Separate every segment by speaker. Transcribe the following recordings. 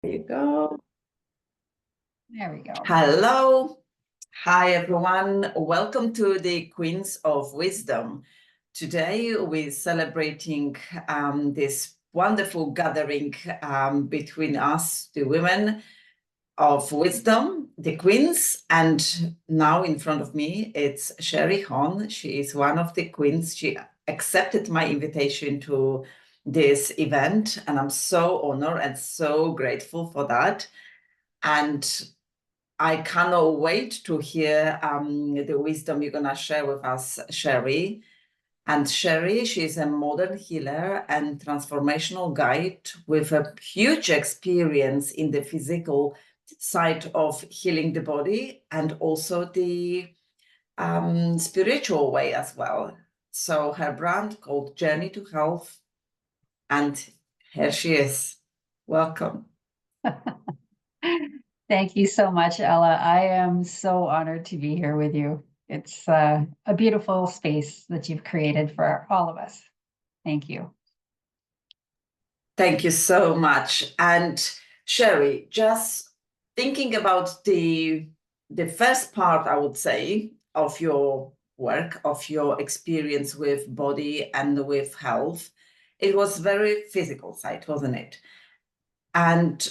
Speaker 1: There you go.
Speaker 2: There we go.
Speaker 1: Hello. Hi, everyone. Welcome to the Queens of Wisdom. Today, we're celebrating this wonderful gathering between us, the women of wisdom, the queens. And now in front of me, it's Sherie Hohn. She is one of the queens. She accepted my invitation to this event, and I'm so honored and so grateful for that. And I cannot wait to hear the wisdom you're going to share with us, Sherie. And Sherie, she's a modern healer and transformational guide with a huge experience in the physical side of healing the body and also the spiritual way as well. So her brand called Journey to Health, and here she is. Welcome.
Speaker 2: Thank you so much, Ella. I am so honored to be here with you. It's a beautiful space that you've created for all of us. Thank you.
Speaker 1: Thank you so much. And Sherie, just thinking about the first part, I would say, of your work, of your experience with body and with health, it was very physical side, wasn't it? And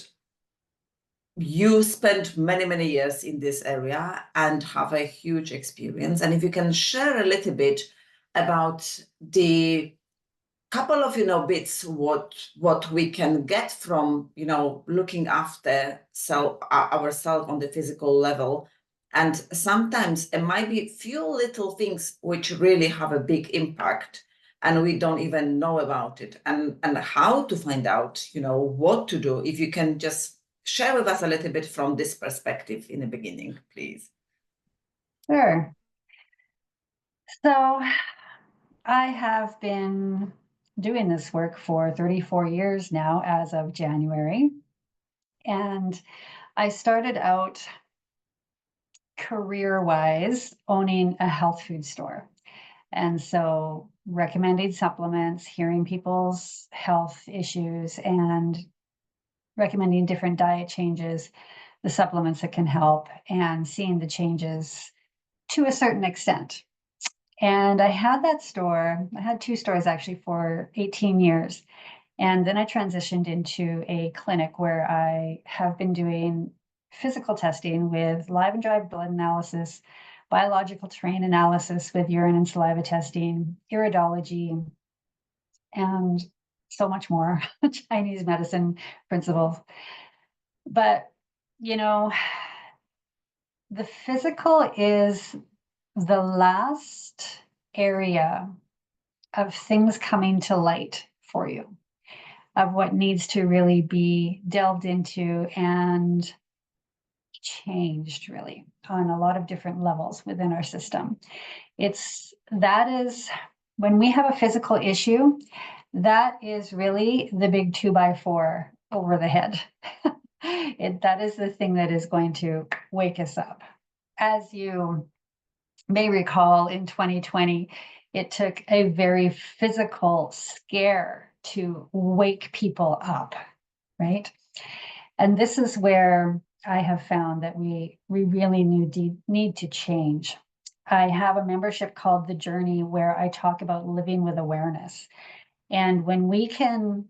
Speaker 1: you spent many, many years in this area and have a huge experience. And if you can share a little bit about the couple of bits what we can get from looking after ourselves on the physical level, and sometimes it might be few little things which really have a big impact and we don't even know about it, and how to find out what to do. If you can just share with us a little bit from this perspective in the beginning, please.
Speaker 2: Sure. So I have been doing this work for 34 years now as of January. And I started out career-wise owning a health food store. And so recommending supplements, hearing people's health issues, and recommending different diet changes, the supplements that can help, and seeing the changes to a certain extent. And I had that store, I had two stores actually for 18 years. And then I transitioned into a clinic where I have been doing physical testing with live and dry blood analysis, biological terrain analysis with urine and saliva testing, iridology, and so much more, Chinese medicine principles. But, the physical is the last area of things coming to light for you, of what needs to really be delved into and changed really on a lot of different levels within our system. That is when we have a physical issue, that is really the big 2x4 over the head. That is the thing that is going to wake us up. As you may recall, in 2020, it took a very physical scare to wake people up, right? And this is where I have found that we really need to change. I have a membership called The Journey where I talk about living with awareness. And when we can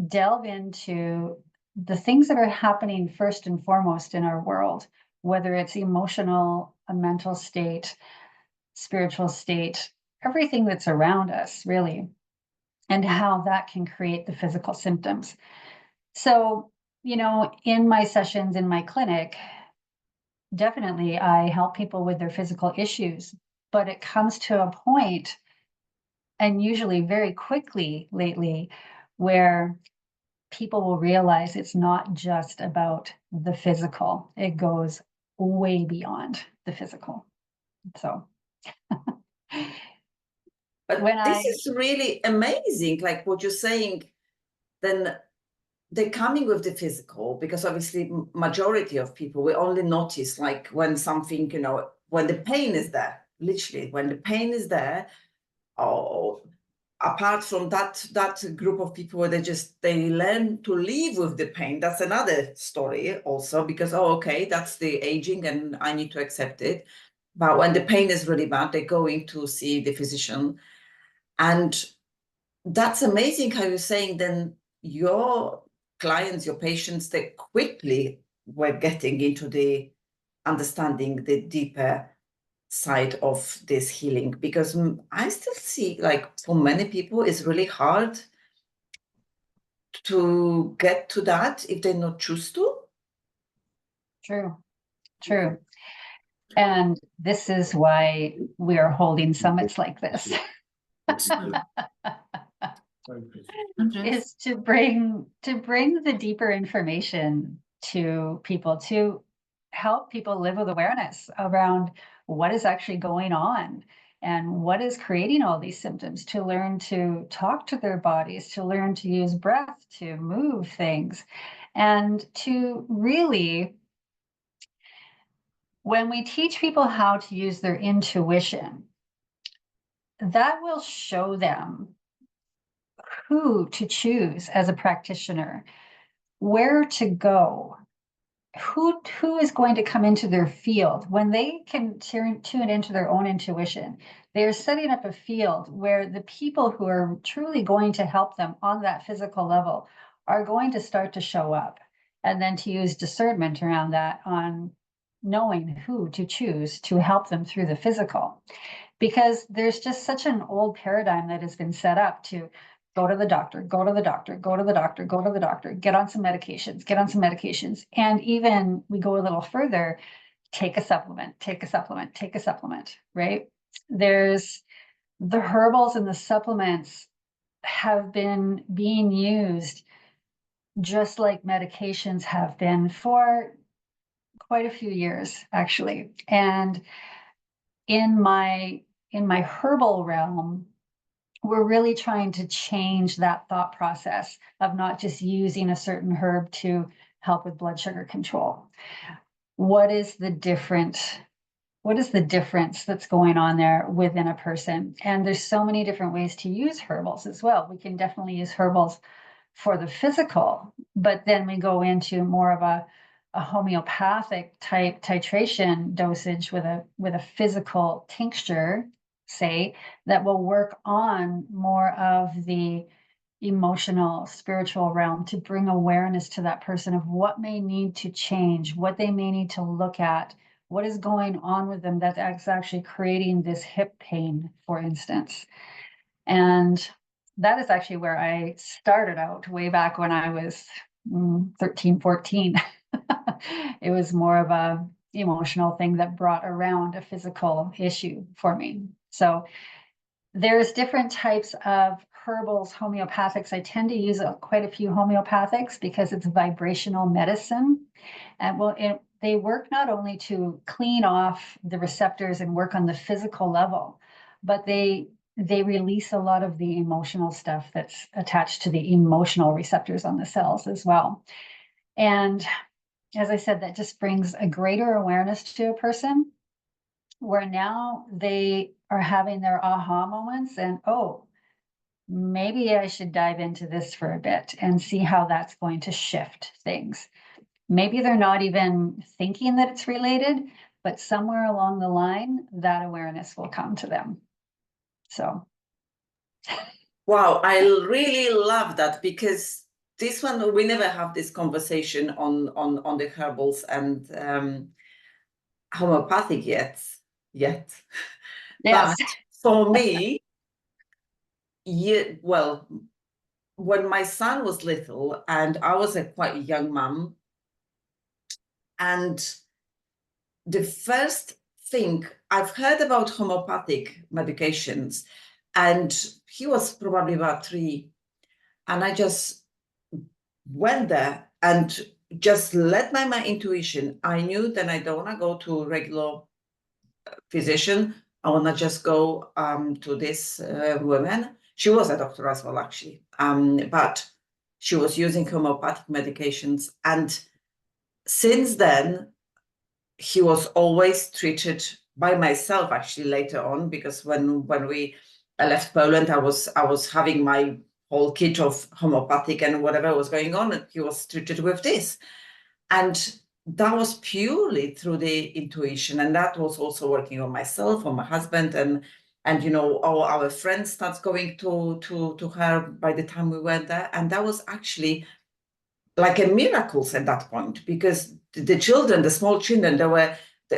Speaker 2: delve into the things that are happening first and foremost in our world, whether it's emotional, a mental state, spiritual state, everything that's around us, really, and how that can create the physical symptoms. So, in my sessions in my clinic, definitely I help people with their physical issues, but it comes to a point, and usually very quickly lately, where people will realize it's not just about the physical, it goes way beyond the physical. So,
Speaker 1: But this is really amazing, like what you're saying. Then they're coming with the physical, because obviously majority of people, we only notice like when something, when the pain is there, literally when the pain is there, oh, apart from that group of people where they learn to live with the pain, that's another story also, because, oh, okay, that's the aging and I need to accept it. But when the pain is really bad, they go in to see the physician. And that's amazing how you're saying then your clients, your patients, they quickly were getting into the understanding the deeper side of this healing, because I still see, like, for many people it's really hard to get to that if they not choose to.
Speaker 2: True. And this is why we are holding summits like this. Is to bring the deeper information to people, to help people live with awareness around what is actually going on and what is creating all these symptoms, to learn to talk to their bodies, to learn to use breath, to move things, and to really, when we teach people how to use their intuition, that will show them who to choose as a practitioner, where to go, who is going to come into their field. When they can tune into their own intuition, they're setting up a field where the people who are truly going to help them on that physical level are going to start to show up, and then to use discernment around that, on knowing who to choose to help them through the physical. Because there's just such an old paradigm that has been set up to go to the doctor, go to the doctor, go to the doctor, go to the doctor, get on some medications, get on some medications. And even we go a little further, take a supplement, take a supplement, take a supplement, right? There's the herbals and the supplements have been being used just like medications have been for quite a few years, actually. And in my herbal realm, we're really trying to change that thought process of not just using a certain herb to help with blood sugar control. What is the difference that's going on there within a person? And there's so many different ways to use herbals as well. We can definitely use herbals for the physical, but then we go into more of a homeopathic type titration dosage with a physical tincture, say, that will work on more of the emotional, spiritual realm, to bring awareness to that person of what may need to change, what they may need to look at, what is going on with them that's actually creating this hip pain, for instance. And that is actually where I started out way back when I was 13, 14. It was more of a emotional thing that brought around a physical issue for me. So there's different types of herbals, homeopathics. I tend to use quite a few homeopathics because it's vibrational medicine. And they work not only to clean off the receptors and work on the physical level, but they release a lot of the emotional stuff that's attached to the emotional receptors on the cells as well. And as I said, that just brings a greater awareness to a person, where now they are having their aha moments and, oh, maybe I should dive into this for a bit and see how that's going to shift things. Maybe they're not even thinking that it's related, but somewhere along the line, that awareness will come to them. So.
Speaker 1: Wow, I really love that, because this one, we never have this conversation on the herbals and homeopathic yet.
Speaker 2: Yes.
Speaker 1: But for me, well, when my son was little and I was a quite young mom, and the first thing I've heard about homeopathic medications, and he was probably about 3, and I just went there and just led by my intuition. I knew that I don't want to go to a regular physician. I want to just go to this woman. She was a doctor as well, actually, but she was using homeopathic medications. And since then, he was always treated by myself, actually, later on, because when we I left Poland. I was having my whole kit of homeopathic and whatever was going on, and he was treated with this. And that was purely through the intuition. And that was also working on myself, on my husband, and you know, all our friends starts going to her by the time we went there. And that was actually like a miracle at that point, because the children, the small children,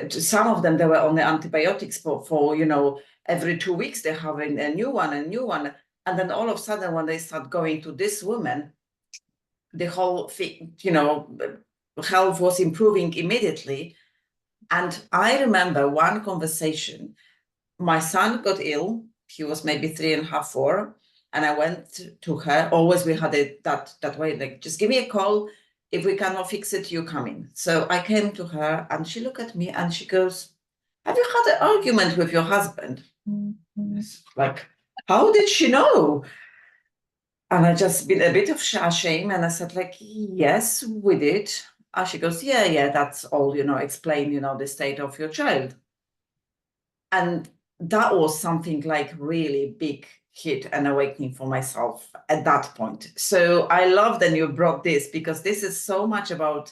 Speaker 1: some of them, they were on the antibiotics for you know, every 2 weeks they're having a new one. And then all of a sudden, when they start going to this woman, the whole thing, you know, health was improving immediately. And I remember one conversation. My son got ill. He was maybe 3.5, 4. And I went to her. Always we had it that way, like, just give me a call. If we cannot fix it, you come in. So I came to her and she looked at me and she goes, have you had an argument with your husband? Like, how did she know? And I just been a bit of ashamed, and I said, like, yes, we did. And she goes, yeah, that's all, you know, explain, you know, the state of your child. And that was something like really big hit and awakening for myself at that point. So I love that you brought this, because this is so much about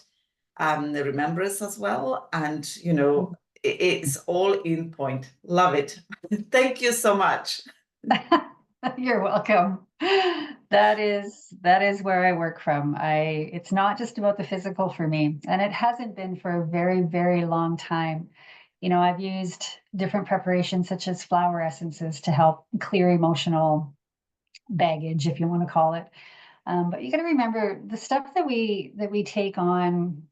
Speaker 1: the remembrance as well. And, you know, it's all in point. Love it. Thank you so much.
Speaker 2: You're welcome. That is where I work from. It's not just about the physical for me, and it hasn't been for a very, very long time. You know, I've used different preparations such as flower essences to help clear emotional baggage, if you want to call it. But you got to remember the stuff that we take on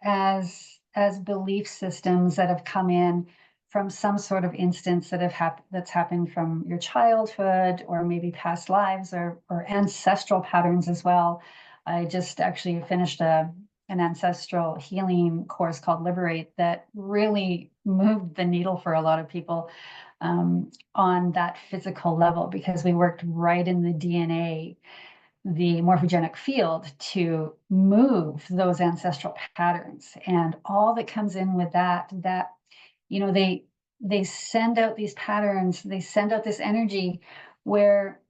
Speaker 2: as belief systems that have come in from some sort of instance that that's happened from your childhood, or maybe past lives, or ancestral patterns as well. I just actually finished an ancestral healing course called Liberate that really moved the needle for a lot of people on that physical level, because we worked right in the DNA, the morphogenic field, to move those ancestral patterns and all that comes in with that, you know, they send out these patterns, they send out this energy where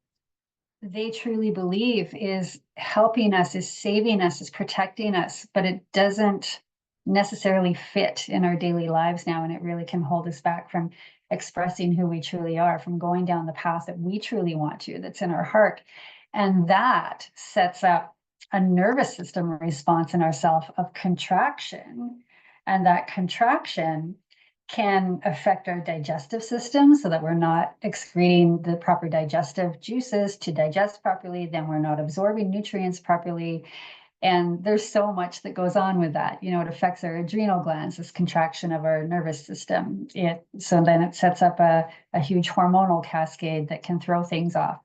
Speaker 2: they truly believe is helping us, is saving us, is protecting us, but it doesn't necessarily fit in our daily lives now, and it really can hold us back from expressing who we truly are, from going down the path that we truly want to, that's in our heart. And that sets up a nervous system response in ourself of contraction. And that contraction can affect our digestive system, so that we're not excreting the proper digestive juices to digest properly, then we're not absorbing nutrients properly. And there's so much that goes on with that. You know, it affects our adrenal glands, this contraction of our nervous system. So then it sets up a huge hormonal cascade that can throw things off.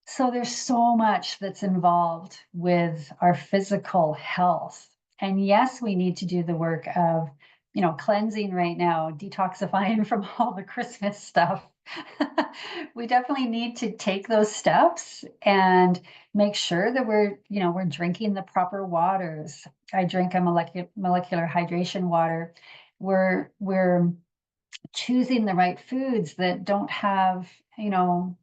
Speaker 2: So there's so much that's involved with our physical health. And yes, we need to do the work of, you know, cleansing right now, detoxifying from all the Christmas stuff. We definitely need to take those steps and make sure that we're drinking the proper waters. I drink a molecular hydration water. We're choosing the right foods that don't have, you know,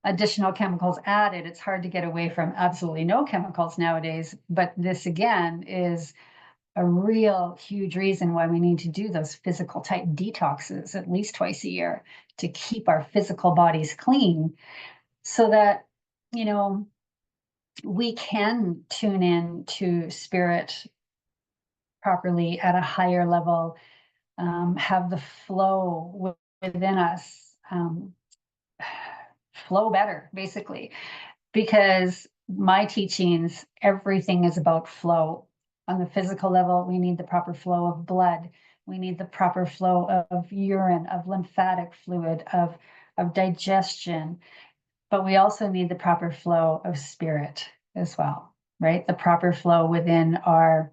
Speaker 2: additional chemicals added. It's hard to get away from absolutely no chemicals nowadays, but this again is a real huge reason why we need to do those physical type detoxes at least twice a year, to keep our physical bodies clean, so that, you know, we can tune in to spirit properly at a higher level, have the flow within us flow better, basically. Because my teachings, everything is about flow. On the physical level, we need the proper flow of blood. We need the proper flow of urine, of lymphatic fluid, of digestion. But we also need the proper flow of spirit as well, right? The proper flow within our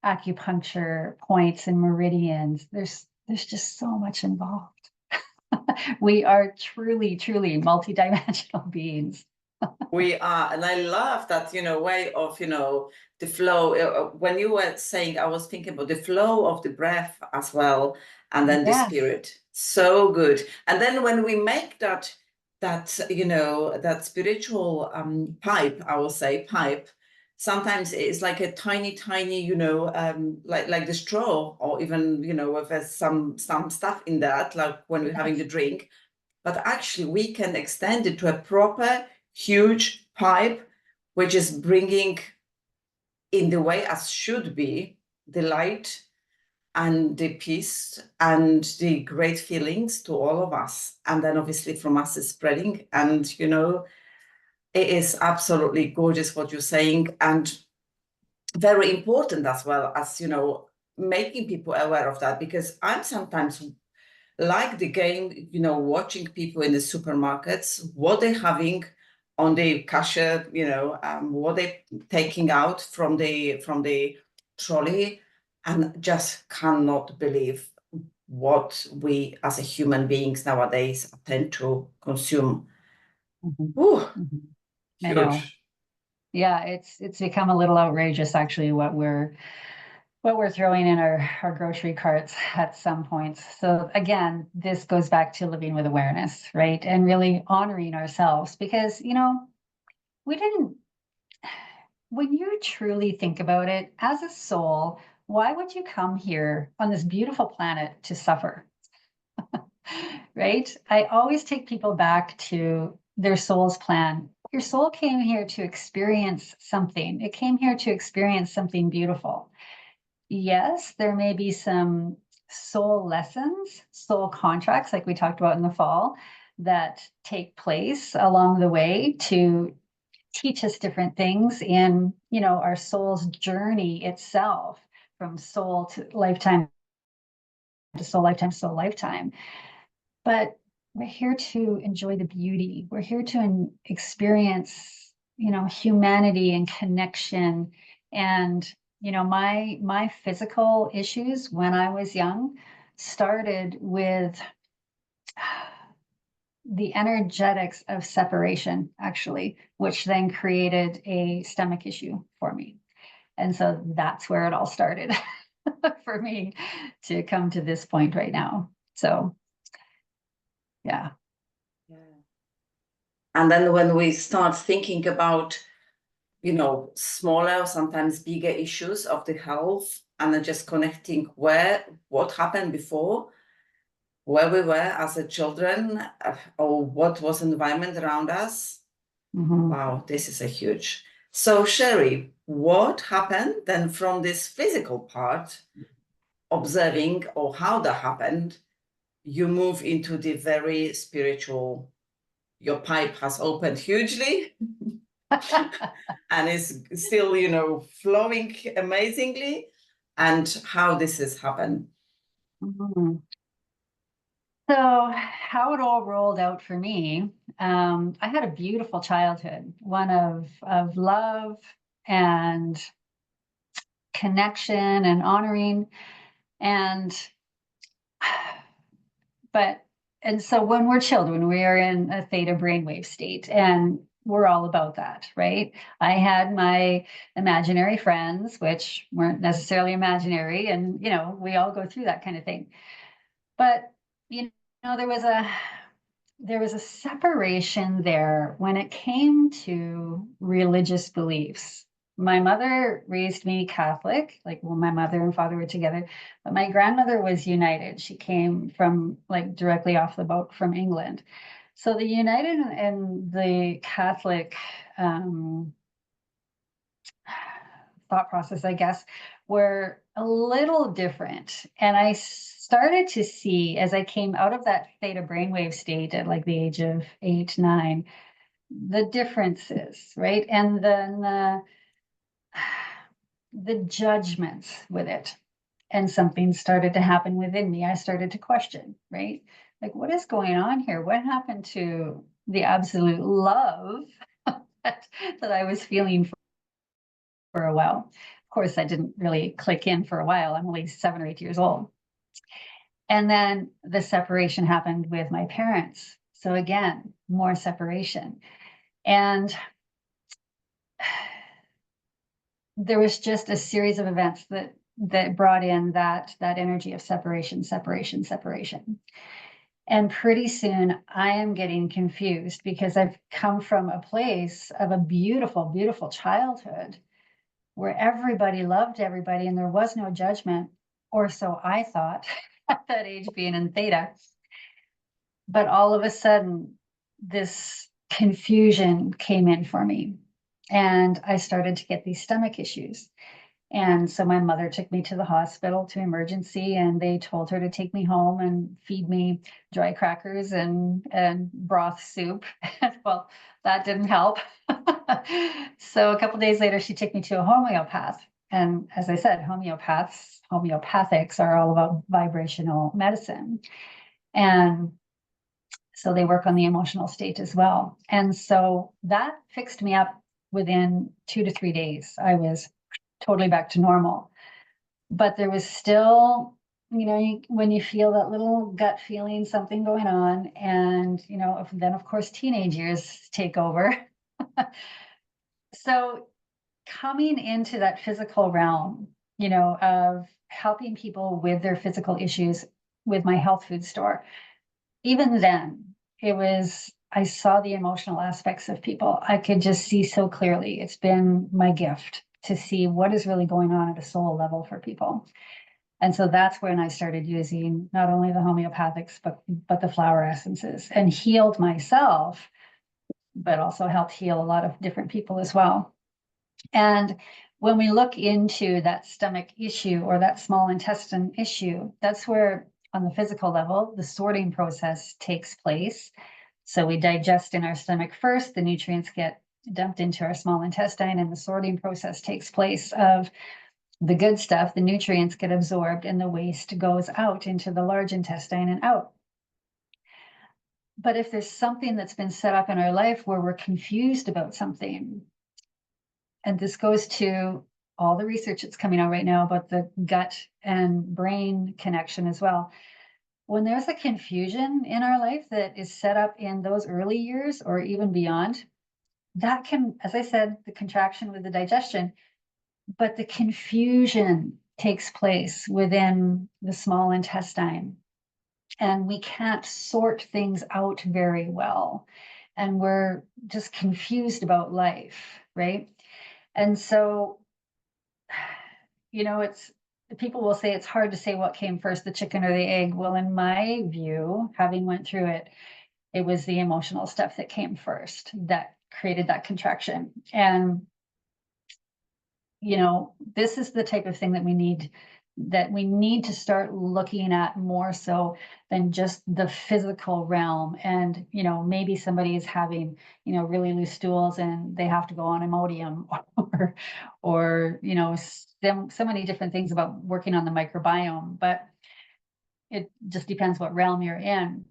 Speaker 2: acupuncture points and meridians. There's just so much involved. We are truly, truly multidimensional beings.
Speaker 1: We are, and I love that, you know, way of, you know, the flow. When you were saying, I was thinking about the flow of the breath as well, and then the
Speaker 2: Yes.
Speaker 1: So good. And then when we make that you know, that spiritual pipe, I will say pipe, sometimes it's like a tiny, you know, like the straw, or even, you know, with some stuff in that, like when we're having the drink. But actually we can extend it to a proper huge pipe, which is bringing in the way as should be the light and the peace and the great feelings to all of us. And then obviously from us is spreading. And, you know, it is absolutely gorgeous what you're saying, and very important as well, as, you know, making people aware of that, because I'm sometimes like the game, you know, watching people in the supermarkets, what they're having on the cashier, you know, what they're taking out from the trolley, and just cannot believe what we as a human beings nowadays tend to consume. Ooh,
Speaker 2: I know.
Speaker 1: huge.
Speaker 2: Yeah, it's become a little outrageous actually what we're throwing in our grocery carts at some points. So again, this goes back to living with awareness, right? And really honoring ourselves, because, you know, we didn't, when you truly think about it, as a soul, why would you come here on this beautiful planet to suffer? Right? I always take people back to their soul's plan. Your soul came here to experience something. It came here to experience something beautiful. Yes, there may be some soul lessons, soul contracts, like we talked about in the fall, that take place along the way to teach us different things in, you know, our soul's journey itself, from soul to lifetime to soul lifetime to soul lifetime. But we're here to enjoy the beauty. We're here to experience, you know, humanity and connection. And, you know, my physical issues when I was young started with the energetics of separation, actually, which then created a stomach issue for me. And so that's where it all started for me to come to this point right now. So, yeah.
Speaker 1: Yeah. And then when we start thinking about, you know, smaller, sometimes bigger issues of the health, and then just connecting what happened before, where we were as a children, or what was environment around us.
Speaker 2: Mm-hmm.
Speaker 1: Wow, this is a huge. So Sherie, what happened then from this physical part, observing or how that happened, you move into the very spiritual, your pipe has opened hugely and is still, you know, flowing amazingly, and how this has happened.
Speaker 2: Mm-hmm. So, how it all rolled out for me, I had a beautiful childhood, one of love and connection and honoring, and but and so when we're children, we are in a theta brainwave state, and we're all about that, right? I had my imaginary friends, which weren't necessarily imaginary, and you know, we all go through that kind of thing. But you know, there was a separation there when it came to religious beliefs. My mother raised me Catholic, like, well, my mother and father were together, but my grandmother was United. She came from like directly off the boat from England. So the United and the Catholic thought process, I guess, were a little different. And I started to see, as I came out of that theta brainwave state at like the age of 8, 9, the differences, right? And then the judgments with it. And something started to happen within me. I started to question, right? Like, what is going on here? What happened to the absolute love that I was feeling for a while? Of course, that didn't really click in for a while. I'm only 7 or 8 years old. And then the separation happened with my parents. So again, more separation. And there was just a series of events that brought in that energy of separation. And pretty soon I am getting confused because I've come from a place of a beautiful, beautiful childhood where everybody loved everybody and there was no judgment, or so I thought at that age, being in theta. But all of a sudden, this confusion came in for me, and I started to get these stomach issues. And so my mother took me to the hospital, to emergency, and they told her to take me home and feed me dry crackers and broth soup. Well, that didn't help. So a couple days later, she took me to a homeopath. And as I said, homeopathics are all about vibrational medicine. And so they work on the emotional state as well. And so that fixed me up within 2 to 3 days. I was totally back to normal. But there was still, when you feel that little gut feeling, something going on, and, then of course, teenage years take over. So coming into that physical realm, of helping people with their physical issues with my health food store, even then, I saw the emotional aspects of people. I could just see so clearly. It's been my gift to see what is really going on at a soul level for people. And so that's when I started using not only the homeopathics, but the flower essences, and healed myself, but also helped heal a lot of different people as well. And when we look into that stomach issue or that small intestine issue, that's where, on the physical level, the sorting process takes place. So we digest in our stomach first, the nutrients get dumped into our small intestine, and the sorting process takes place of the good stuff, the nutrients get absorbed, and the waste goes out into the large intestine and out. But if there's something that's been set up in our life where we're confused about something, and this goes to all the research that's coming out right now about the gut and brain connection as well. When there's a confusion in our life that is set up in those early years or even beyond, that can, as I said, the contraction with the digestion, but the confusion takes place within the small intestine. And we can't sort things out very well. And we're just confused about life, right? And so, people will say it's hard to say what came first, the chicken or the egg. Well, in my view, having went through it, it was the emotional stuff that came first that created that contraction. And this is the type of thing that we need to start looking at more so than just the physical realm. And maybe somebody is having really loose stools and they have to go on Imodium, or so many different things about working on the microbiome, but it just depends what realm you're in.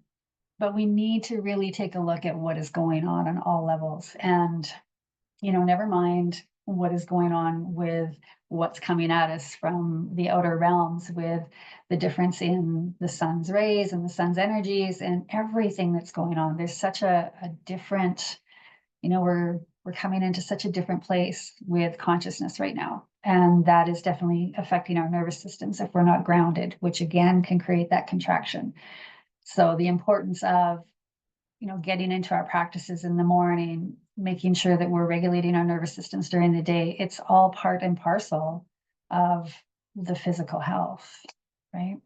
Speaker 2: But we need to really take a look at what is going on all levels, and never mind what is going on with what's coming at us from the outer realms, with the difference in the sun's rays and the sun's energies and everything that's going on. There's such a different, we're coming into such a different place with consciousness right now. And that is definitely affecting our nervous systems if we're not grounded, which again can create that contraction. So the importance of getting into our practices in the morning, making sure that we're regulating our nervous systems during the day, it's all part and parcel of the physical health, right?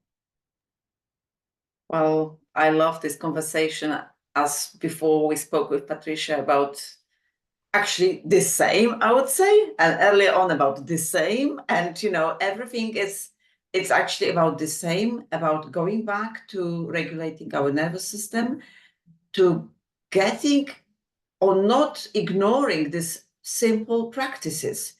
Speaker 1: Well, I love this conversation. As before, we spoke with Patricia about actually the same, I would say, and earlier on about the same. And, everything it's actually about the same, about going back to regulating our nervous system, to getting or not ignoring these simple practices.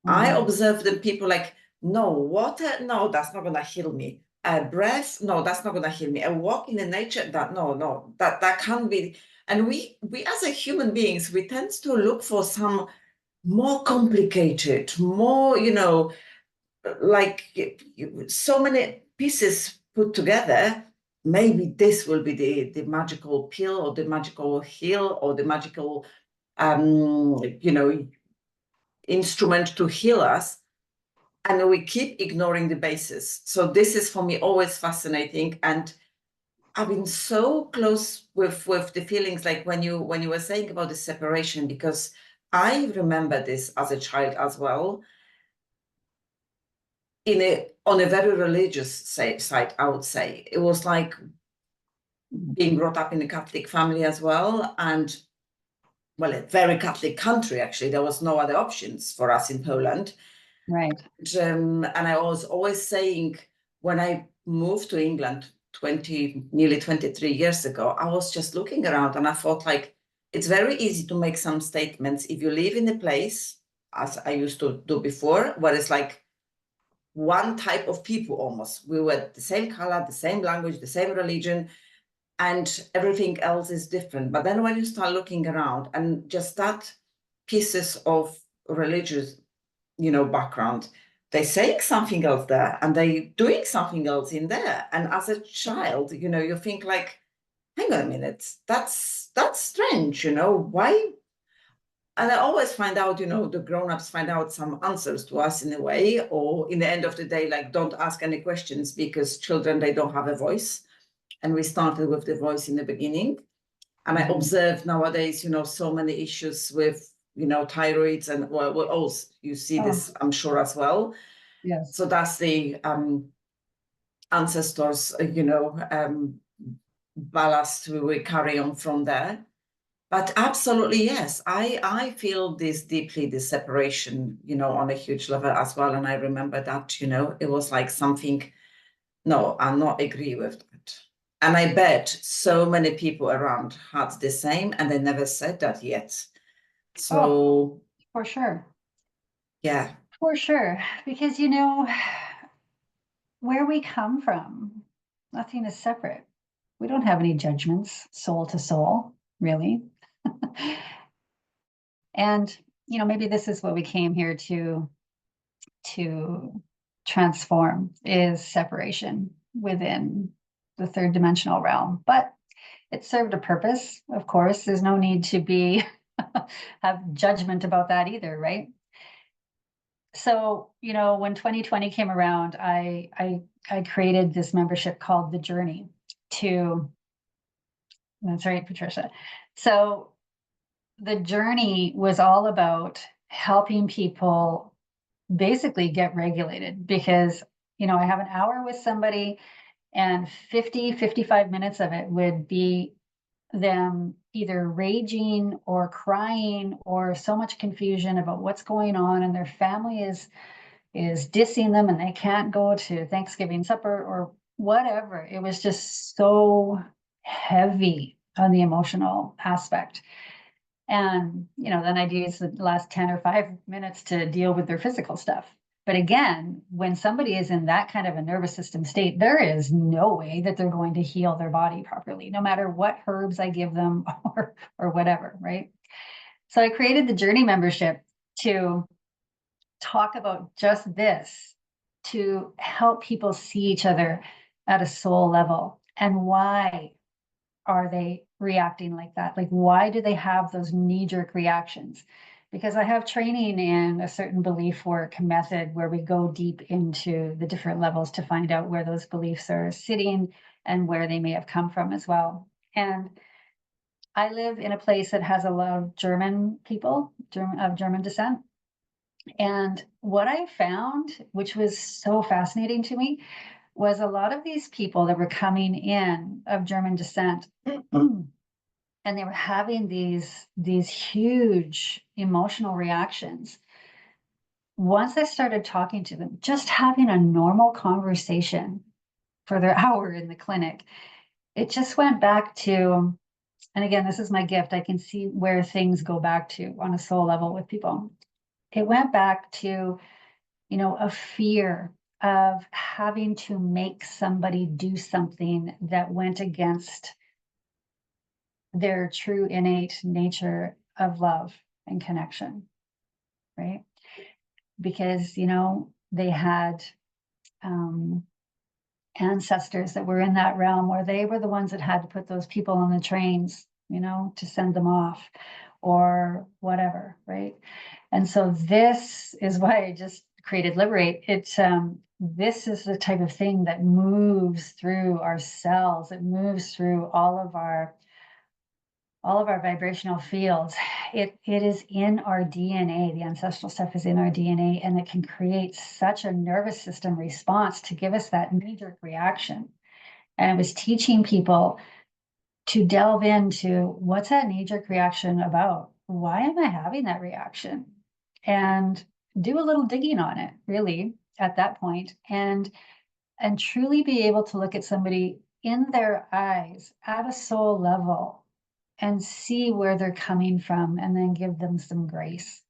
Speaker 1: I observe the people like, no, water, no, that's not going to heal me. A breath, no, that's not going to heal me. A walk in the nature, that can't be. And we as a human beings, we tend to look for some more complicated, more, like so many pieces put together. Maybe this will be the magical pill or the magical heal or the magical, instrument to heal us. And we keep ignoring the basis. So this is for me always fascinating. And I've been so close with the feelings, like when you were saying about the separation, because I remember this as a child as well. On a very religious side, I would say it was like being brought up in a Catholic family as well, and well, a very Catholic country. Actually, there was no other options for us in Poland.
Speaker 2: Right.
Speaker 1: And I was always saying, when I moved to England nearly 23 years ago, I was just looking around and I thought, like, it's very easy to make some statements if you live in a place, as I used to do before, where it's like one type of people almost. We were the same color, the same language, the same religion, and everything else is different. But then when you start looking around and just that pieces of religious, background, they're saying something else there and they doing something else in there. And as a child, you think like, hang on a minute, that's strange, why? And I always find out, the grown-ups find out some answers to us in a way, or in the end of the day, like, don't ask any questions because children, they don't have a voice. And we started with the voice in the beginning. And I observe nowadays, so many issues with, thyroids and well, also you see this, I'm sure, as well.
Speaker 2: Yes.
Speaker 1: So that's the ancestors, ballast we carry on from there. But absolutely, yes, I feel this deeply, this separation, on a huge level as well. And I remember that, it was like something, no, I'm not agree with that. And I bet so many people around had the same, and they never said that yet. So,
Speaker 2: for sure.
Speaker 1: yeah.
Speaker 2: For sure. Because, where we come from, nothing is separate. We don't have any judgments, soul to soul, really. And, maybe this is what we came here to transform, is separation within the third dimensional realm. But it served a purpose, of course. There's no need to be have judgment about that either, right? So, when 2020 came around, I created this membership called The Journey that's right, Patricia. So The Journey was all about helping people basically get regulated, because, I have an hour with somebody and 55 minutes of it would be them either raging or crying or so much confusion about what's going on, and their family is dissing them and they can't go to Thanksgiving supper or whatever. It was just so heavy on the emotional aspect. And, then I'd use the last 10 or 5 minutes to deal with their physical stuff. But again, when somebody is in that kind of a nervous system state, there is no way that they're going to heal their body properly, no matter what herbs I give them or whatever, right? So I created the Journey membership to talk about just this, to help people see each other at a soul level. And why are they reacting like that? Like, why do they have those knee-jerk reactions? Because I have training in a certain belief work method where we go deep into the different levels to find out where those beliefs are sitting and where they may have come from as well. And I live in a place that has a lot of German people, of German descent. And what I found, which was so fascinating to me, was a lot of these people that were coming in of German descent, and they were having these huge emotional reactions. Once I started talking to them, just having a normal conversation for their hour in the clinic, it just went back to, and again, this is my gift, I can see where things go back to on a soul level with people. It went back to, a fear of having to make somebody do something that went against their true innate nature of love and connection, right? Because, they had ancestors that were in that realm where they were the ones that had to put those people on the trains, to send them off or whatever, right? And so this is why I just created Liberate, this is the type of thing that moves through our cells. It moves through all of our vibrational fields. It is in our DNA. The ancestral stuff is in our DNA, and it can create such a nervous system response to give us that knee-jerk reaction. And it was teaching people to delve into, what's that knee-jerk reaction about? Why am I having that reaction? And do a little digging on it, really, at that point, and truly be able to look at somebody in their eyes at a soul level and see where they're coming from, and then give them some grace.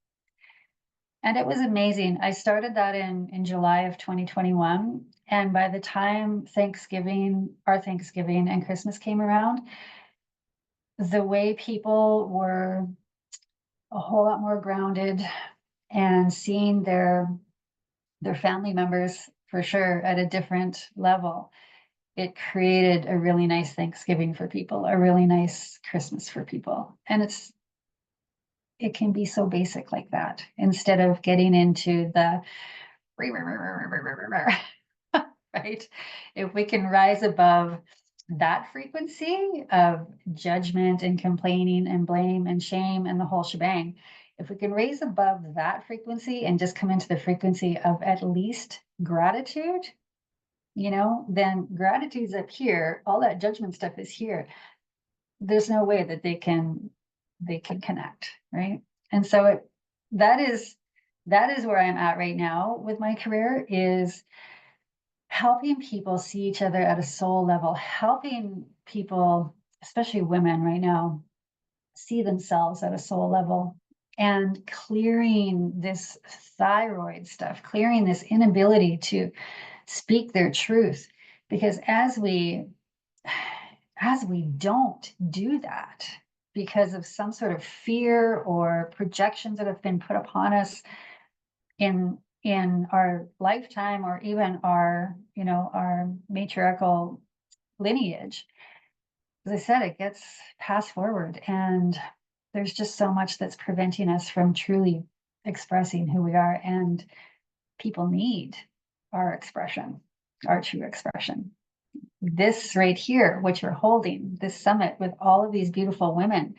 Speaker 2: And it was amazing. I started that in July of 2021. And by the time our Thanksgiving and Christmas came around, the way people were a whole lot more grounded and seeing their family members for sure at a different level, it created a really nice Thanksgiving for people, a really nice Christmas for people. And it can be so basic like that, instead of getting into the right? If we can rise above that frequency of judgment and complaining and blame and shame and the whole shebang, if we can raise above that frequency and just come into the frequency of at least gratitude, then gratitude's up here. All that judgment stuff is here. There's no way that they can connect, right? And so that is where I'm at right now with my career, is helping people see each other at a soul level, helping people, especially women right now, see themselves at a soul level, and clearing this thyroid stuff, clearing this inability to speak their truth. Because as we don't do that, because of some sort of fear or projections that have been put upon us in our lifetime, or even our matriarchal lineage, as I said, it gets passed forward, and there's just so much that's preventing us from truly expressing who we are. And people need our expression, our true expression. This right here, what you're holding, this summit with all of these beautiful women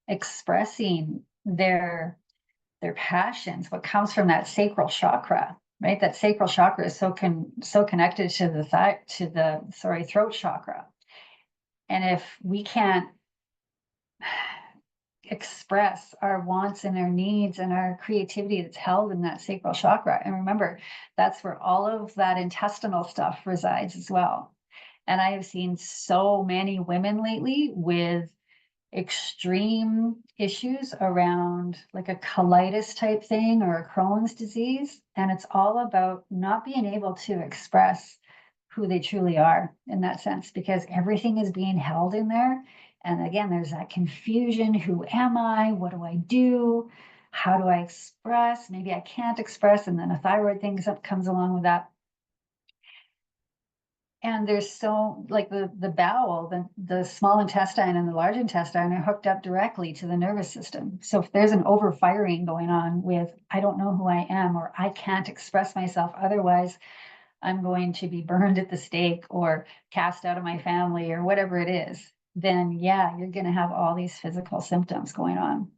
Speaker 2: expressing their passions, what comes from that sacral chakra, right? That sacral chakra is so connected to the throat chakra. And if we can't express our wants and our needs and our creativity that's held in that sacral chakra, and remember, that's where all of that intestinal stuff resides as well. And I have seen so many women lately with extreme issues around like a colitis type thing or a Crohn's disease. And it's all about not being able to express who they truly are in that sense, because everything is being held in there. And again, there's that confusion. Who am I? What do I do? How do I express? Maybe I can't express. And then a thyroid thing comes along with that. And there's so, like, the bowel, the small intestine and the large intestine are hooked up directly to the nervous system. So if there's an overfiring going on with, I don't know who I am, or I can't express myself, otherwise I'm going to be burned at the stake or cast out of my family or whatever it is, then yeah, you're going to have all these physical symptoms going on.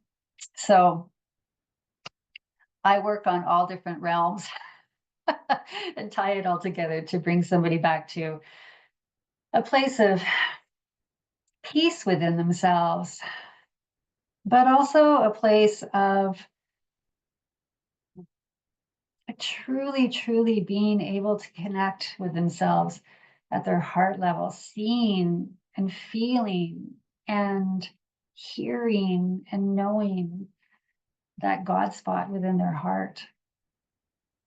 Speaker 2: So I work on all different realms and tie it all together to bring somebody back to a place of peace within themselves, but also a place of truly, truly being able to connect with themselves at their heart level, seeing and feeling and hearing and knowing that God spot within their heart.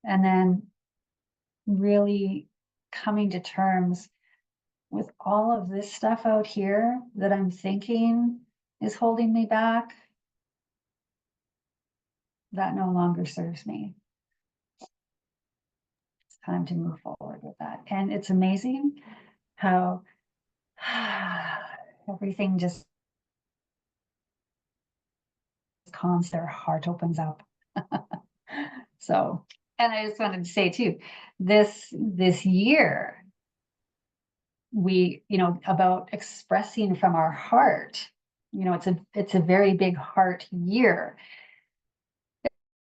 Speaker 2: And then really coming to terms with all of this stuff out here that I'm thinking is holding me back. That no longer serves me. It's time to move forward with that. And it's amazing how everything just calms, their heart opens up. So And I just wanted to say too, this year, we, about expressing from our heart, it's a very big heart year.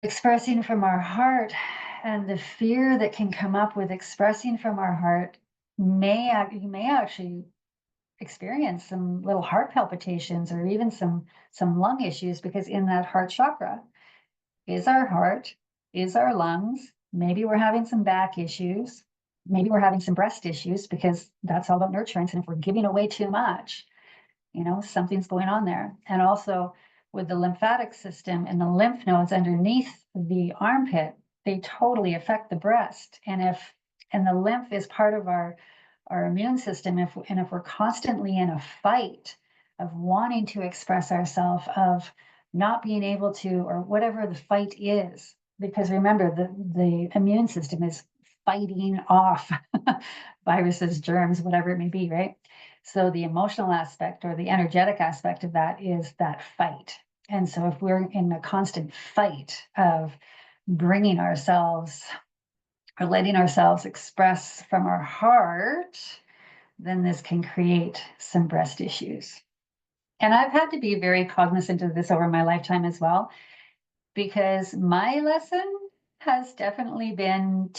Speaker 2: Expressing from our heart, and the fear that can come up with expressing from our heart you may actually experience some little heart palpitations or even some lung issues, because in that heart chakra is our heart, is our lungs. Maybe we're having some back issues. Maybe we're having some breast issues, because that's all about nurturance. And if we're giving away too much, something's going on there. And also with the lymphatic system and the lymph nodes underneath the armpit, they totally affect the breast. And the lymph is part of our immune system. If we're constantly in a fight of wanting to express ourselves, of not being able to, or whatever the fight is, because remember, the immune system is fighting off viruses, germs, whatever it may be, right? So the emotional aspect or the energetic aspect of that is that fight. And so if we're in a constant fight of bringing ourselves or letting ourselves express from our heart, then this can create some breast issues. And I've had to be very cognizant of this over my lifetime as well, because my lesson has definitely been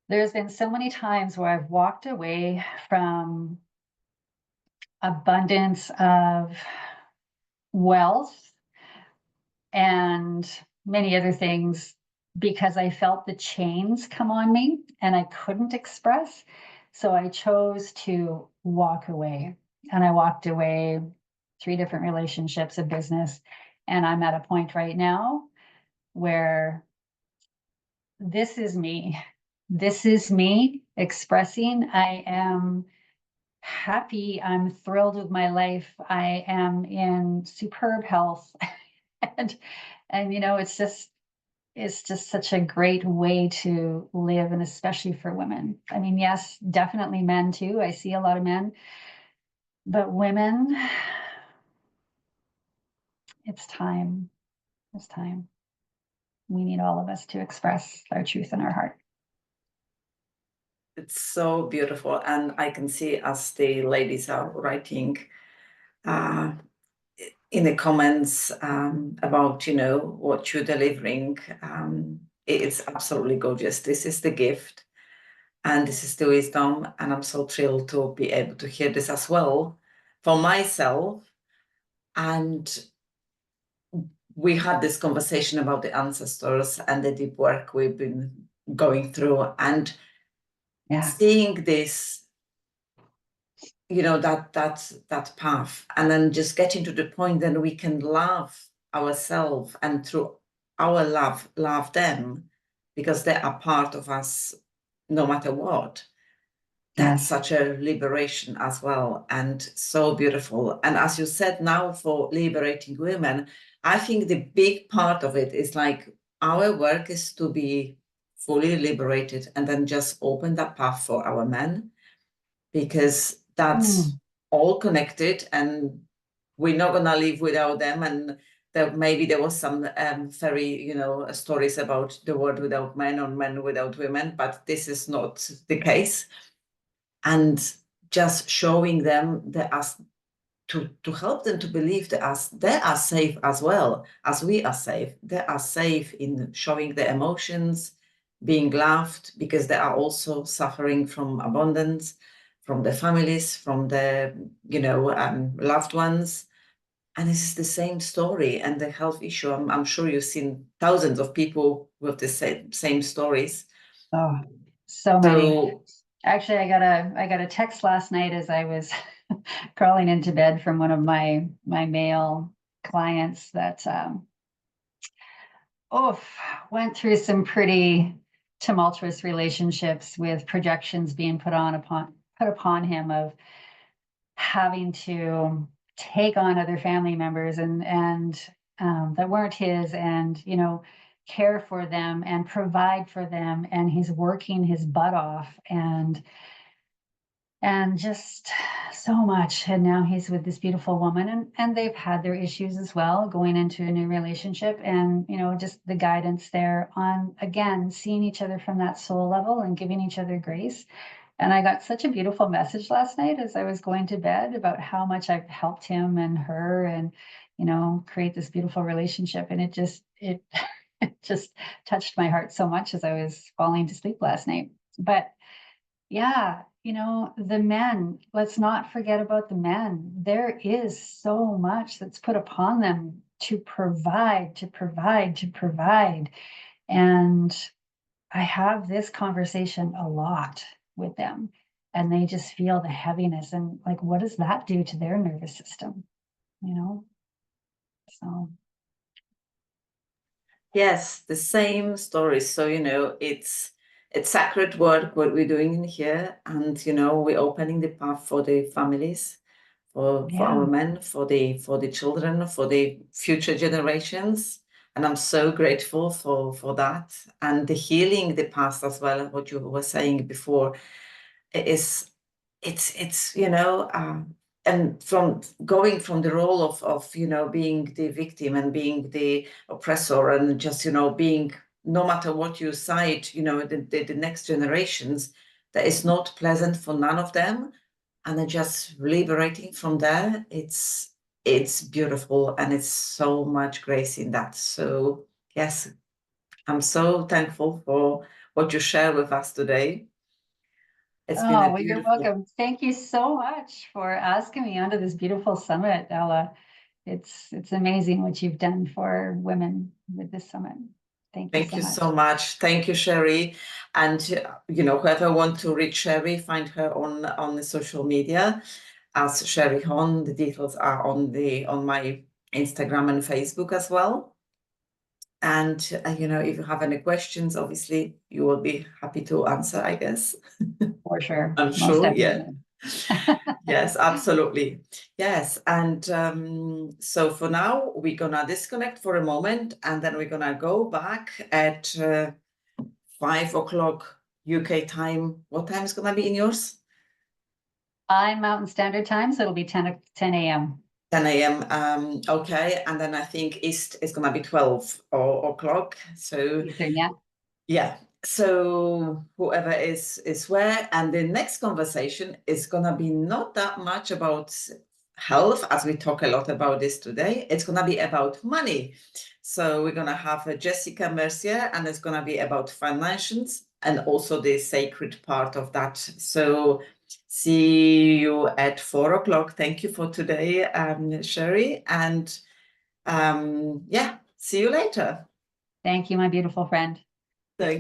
Speaker 2: there's been so many times where I've walked away from abundance of wealth and many other things, because I felt the chains come on me and I couldn't express. So I chose to walk away. And I walked away 3 different relationships of business. And I'm at a point right now where this is me. This is me expressing. I am happy. I'm thrilled with my life. I am in superb health. and it's just such a great way to live, and especially for women. I mean, yes, definitely men too. I see a lot of men, but women, it's time. It's time. We need all of us to express our truth in our heart.
Speaker 1: It's so beautiful. And I can see, as the ladies are writing in the comments about, what you're delivering, it's absolutely gorgeous. This is the gift. And this is the wisdom. And I'm so thrilled to be able to hear this as well for myself. And we had this conversation about the ancestors and the deep work we've been going through, and seeing this, that path, and then just getting to the point that we can love ourselves, and through our love them, because they are part of us no matter what. That's such a liberation as well, and so beautiful. And as you said, now for liberating women, I think the big part of it is like our work is to be fully liberated and then just open that path for our men, because that's all connected, and we're not gonna live without them. And maybe there was some very stories about the world without men or men without women, but this is not the case. And just showing them that us, to help them to believe that they are safe as well as we are safe. They are safe in showing their emotions, being loved, because they are also suffering from abundance, from their families, from their loved ones. And this is the same story. And the health issue, I'm sure you've seen thousands of people with the same stories.
Speaker 2: Oh, so many. Actually, I got a text last night as I was crawling into bed from one of my male clients that went through some pretty tumultuous relationships, with projections being put upon him of having to take on other family members and that weren't his, and care for them and provide for them, and he's working his butt off, and and just so much. And now he's with this beautiful woman, and they've had their issues as well going into a new relationship. And, you know, just the guidance there on, again, seeing each other from that soul level and giving each other grace. And I got such a beautiful message last night as I was going to bed about how much I've helped him and her and, you know, create this beautiful relationship. And it just, it just touched my heart so much as I was falling to sleep last night. But yeah, you know, the men, let's not forget about the men. There is so much that's put upon them to provide, to provide, to provide. And I have this conversation a lot with them, and they just feel the heaviness. And like, what does that do to their nervous system? You know? So.
Speaker 1: Yes, the same story. So, you know, it's sacred work what we're doing in here, and you know, we're opening the path for the families, for our men, for the children, for the future generations. And I'm so grateful for that. And the healing the past as well, what you were saying before, is it's you know, and from going from the role of you know, being the victim and being the oppressor, and just, you know, being, no matter what you side, you know, the next generations, that is not pleasant for none of them, and then just liberating from there. It's beautiful, and it's so much grace in that. So yes, I'm so thankful for what you share with us today. It's been
Speaker 2: Oh,
Speaker 1: a
Speaker 2: well, you're
Speaker 1: beautiful.
Speaker 2: welcome. Thank you so much for asking me onto this beautiful summit, Ella. It's amazing what you've done for women with this summit. Thank you
Speaker 1: Thank
Speaker 2: so
Speaker 1: you
Speaker 2: much.
Speaker 1: so much. Thank you, Sherie. And you know, whoever want to reach Sherie, find her on the social media as Sherie Hohn. The details are on my Instagram and Facebook as well. And you know, if you have any questions, obviously you will be happy to answer, I guess.
Speaker 2: For sure.
Speaker 1: I'm
Speaker 2: Most
Speaker 1: sure, yeah.
Speaker 2: definitely.
Speaker 1: Yes, absolutely. Yes. And so for now, we're gonna disconnect for a moment, and then we're gonna go back at 5 o'clock UK time. What time is gonna be in yours?
Speaker 2: I'm Mountain Standard Time, so it'll be 10 a.m.
Speaker 1: 10 a.m. Okay. And then I think East is gonna be 12 o'clock. So
Speaker 2: Eastern, yeah.
Speaker 1: yeah. So whoever is where, and the next conversation is gonna be not that much about health, as we talk a lot about this today. It's gonna be about money. So we're gonna have Jessica Mercier, and it's gonna be about financials and also the sacred part of that. So see you at 4 o'clock. Thank you for today, Sherie, and yeah, see you later.
Speaker 2: Thank you, my beautiful friend.